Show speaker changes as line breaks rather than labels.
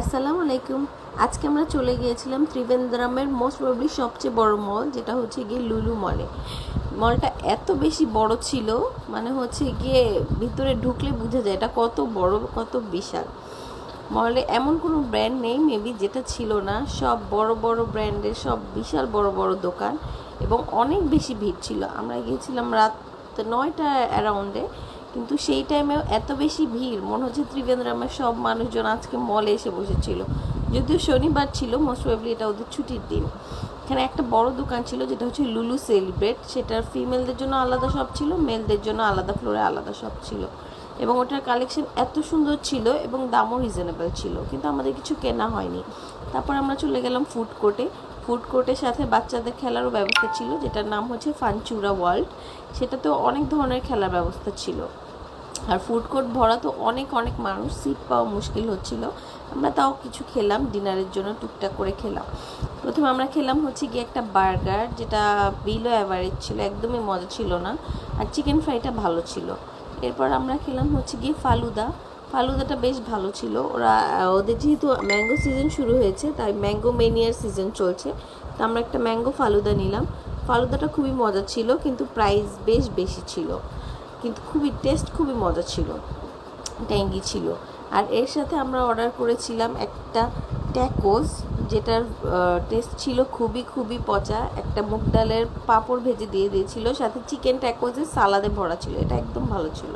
আসসালামু আলাইকুম। আজকে আমরা চলে গিয়েছিলাম ত্রিভেন্দ্রমের মোস্ট প্রবাবলি সবচেয়ে বড় মল, যেটা হচ্ছে গিয়ে লুলু মলে। মলটা এত বেশি বড় ছিল, মানে হচ্ছে গিয়ে ভিতরে ঢুকলে বোঝা যায় এটা কত বড়, কত বিশাল। মলে এমন কোনো ব্র্যান্ড নেই মেবি যেটা ছিল না, সব বড় বড় ব্র্যান্ডের, সব বিশাল বড় বড় দোকান, এবং অনেক বেশি ভিড় ছিল। আমরা গিয়েছিলাম রাত 9টা অ্যারাউন্ডে, কিন্তু সেই টাইমেও এত বেশি ভিড়, মনে হচ্ছে ত্রিভেন্দ্রমের সব মানুষজন আজকে মলে এসে বসেছিল। যদিও শনিবার ছিল, মোস্ট প্রবাবলি এটা ওদের ছুটির দিন। এখানে একটা বড় দোকান ছিল যেটা হচ্ছে লুলু সেলিব্রেট, সেটার ফিমেলদের জন্য আলাদা শপ ছিল, মেলদের জন্য আলাদা ফ্লোরে আলাদা শপ ছিল, এবং ওটার কালেকশন এত সুন্দর ছিল এবং দামও রিজনেবল ছিল, কিন্তু আমাদের কিছু কেনা হয়নি। তারপর আমরা চলে গেলাম ফুড কোর্টে। ফুড কোর্টের সাথে বাচ্চাদের খেলারও ব্যবস্থা ছিল, যেটার নাম হচ্ছে ফানচুরা ওয়ার্ল্ড। সেটাতেও অনেক ধরনের খেলার ব্যবস্থা ছিল। আর ফুড কোর্ট ভরা তো অনেক অনেক মানুষ, সিট পাওয়া মুশকিল হচ্ছিল। আমরা তাও কিছু খেলাম, ডিনারের জন্য টুকটাক করে খেলাম। প্রথমে আমরা খেলাম হচ্ছে গিয়ে একটা বার্গার, যেটা বিলো অ্যাভারেজ ছিল, একদমই মজা ছিল না। আর চিকেন ফ্রাইটা ভালো ছিল। এরপর আমরা খেলাম হচ্ছে গিয়ে ফালুদা। ফালুদাটা বেশ ভালো ছিল। ওদের যেহেতু ম্যাঙ্গো সিজন শুরু হয়েছে, তাই ম্যাঙ্গো মেনিয়ার সিজন চলছে, তো আমরা একটা ম্যাঙ্গো ফালুদা নিলাম। ফালুদাটা খুবই মজা ছিল, কিন্তু প্রাইস বেশ বেশি ছিল, কিন্তু খুবই টেস্ট, খুবই মজা ছিল, ট্যাঙ্গি ছিল। আর এর সাথে আমরা অর্ডার করেছিলাম একটা ট্যাকোস, যেটার টেস্ট ছিল খুবই খুবই পচা। একটা মুগ ডালের পাঁপড় ভেজে দিয়ে দিয়েছিল, সাথে চিকেন ট্যাকোসের সালাদে ভরা ছিল, এটা একদম ভালো ছিল।